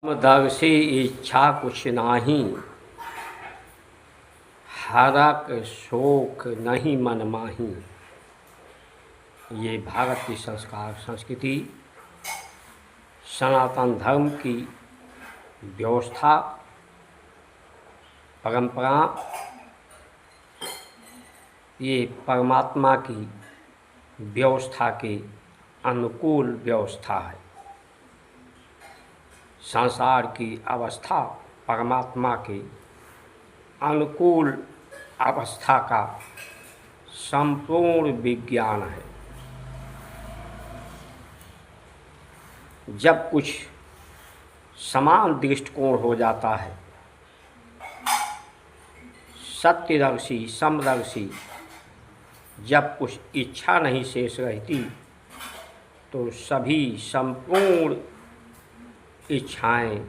दर्शी इच्छा कुछ नाही, हरक शोक नहीं मन माही। ये भारत की संस्कार संस्कृति, सनातन धर्म की व्यवस्था, परंपरा, ये परमात्मा की व्यवस्था के अनुकूल व्यवस्था है। संसार की अवस्था परमात्मा के अनुकूल अवस्था का संपूर्ण विज्ञान है। जब कुछ समान दृष्टिकोण हो जाता है, सत्यदर्शी समदर्शी, जब कुछ इच्छा नहीं शेष रहती तो सभी संपूर्ण इच्छाएं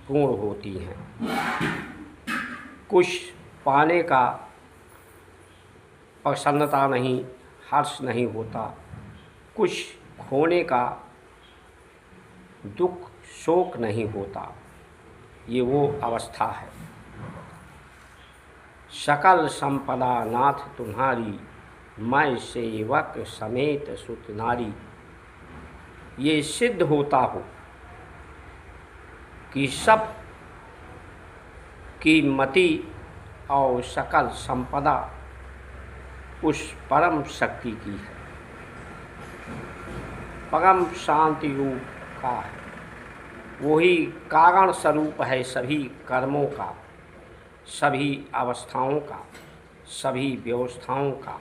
पूर्ण होती हैं। कुछ पाने का प्रसन्नता नहीं, हर्ष नहीं होता, कुछ खोने का दुख शोक नहीं होता। ये वो अवस्था है। सकल संपदा नाथ तुम्हारी, मैं सेवक समेत सुत नारी। ये सिद्ध होता हो कि सब की मति और सकल संपदा उस परम शक्ति की है, परम शांति रूप का है। वही कारण स्वरूप है सभी कर्मों का, सभी अवस्थाओं का, सभी व्यवस्थाओं का।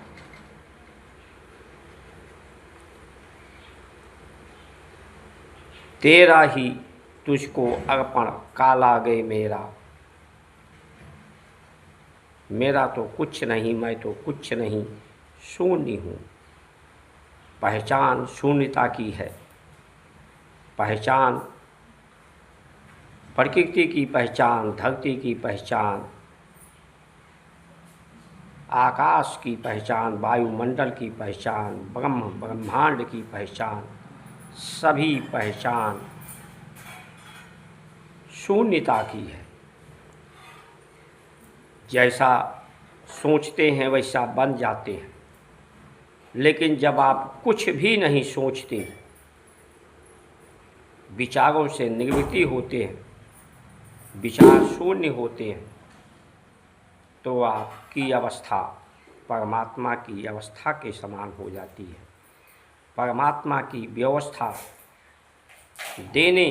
तेरा ही तुझको अर्पण काला गए मेरा। मेरा तो कुछ नहीं, मैं तो कुछ नहीं, शून्य हूँ। पहचान शून्यता की है। पहचान प्रकृति की पहचान, धरती की पहचान, आकाश की पहचान, वायुमंडल की पहचान, ब्रह्मांड की पहचान, सभी पहचान शून्यता की है। जैसा सोचते हैं वैसा बन जाते हैं। लेकिन जब आप कुछ भी नहीं सोचते, विचारों से निवृत्ति होते हैं, विचार शून्य होते हैं, तो आपकी अवस्था परमात्मा की अवस्था के समान हो जाती है। परमात्मा की व्यवस्था देने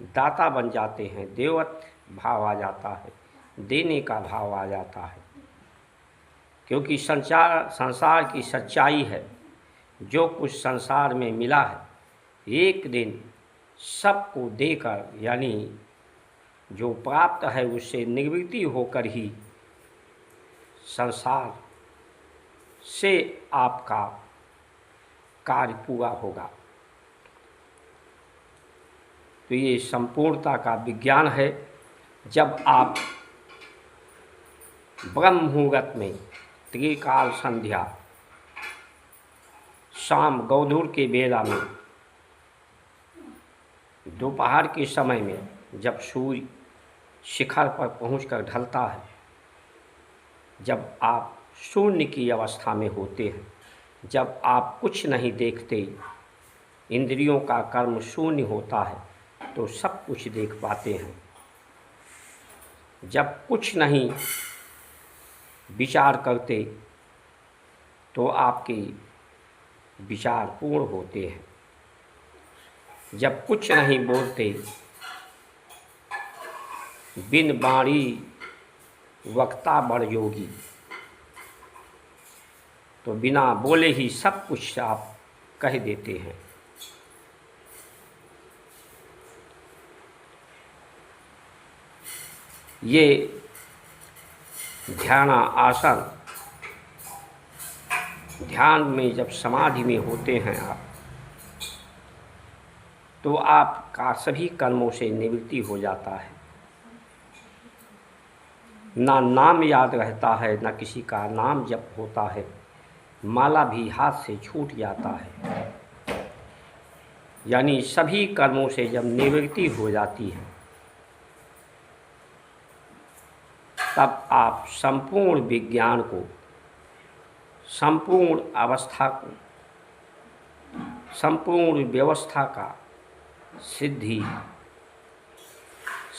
दाता बन जाते हैं, देवत्व भाव आ जाता है, देने का भाव आ जाता है। क्योंकि संसार की सच्चाई है, जो कुछ संसार में मिला है एक दिन सबको देकर, यानी जो प्राप्त है उससे निवृत्ति होकर ही संसार से आपका कार्य पूरा होगा। तो ये संपूर्णता का विज्ञान है। जब आप ब्रह्म मुहूर्त में, त्रिकाल संध्या, शाम गौधूर के बेला में, दोपहर के समय में, जब सूर्य शिखर पर पहुंचकर ढलता है, जब आप शून्य की अवस्था में होते हैं, जब आप कुछ नहीं देखते, इंद्रियों का कर्म शून्य होता है, तो सब कुछ देख पाते हैं। जब कुछ नहीं विचार करते तो आपके विचार पूर्ण होते हैं। जब कुछ नहीं बोलते, बिन बाणी वक्ता बड़ योगी, तो बिना बोले ही सब कुछ आप कह देते हैं। ये ध्यान आसन, ध्यान में जब समाधि में होते हैं आप, तो आपका सभी कर्मों से निवृत्ति हो जाता है। ना नाम याद रहता है, ना किसी का नाम जप होता है, माला भी हाथ से छूट जाता है। यानी सभी कर्मों से जब निवृत्ति हो जाती है तब आप संपूर्ण विज्ञान को, संपूर्ण अवस्था को, संपूर्ण व्यवस्था का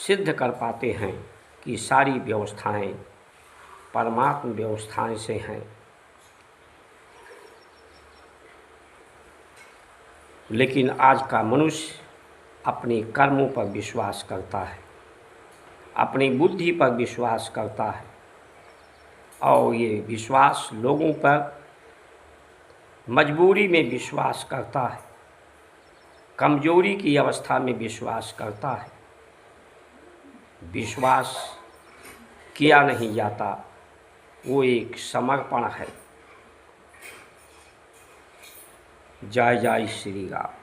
सिद्ध कर पाते हैं कि सारी व्यवस्थाएं परमात्म व्यवस्थाएं से हैं। लेकिन आज का मनुष्य अपने कर्मों पर विश्वास करता है, अपनी बुद्धि पर विश्वास करता है और ये विश्वास लोगों पर मजबूरी में विश्वास करता है, कमजोरी की अवस्था में विश्वास करता है। विश्वास किया नहीं जाता, वो एक समर्पण है। जय जय श्री राम।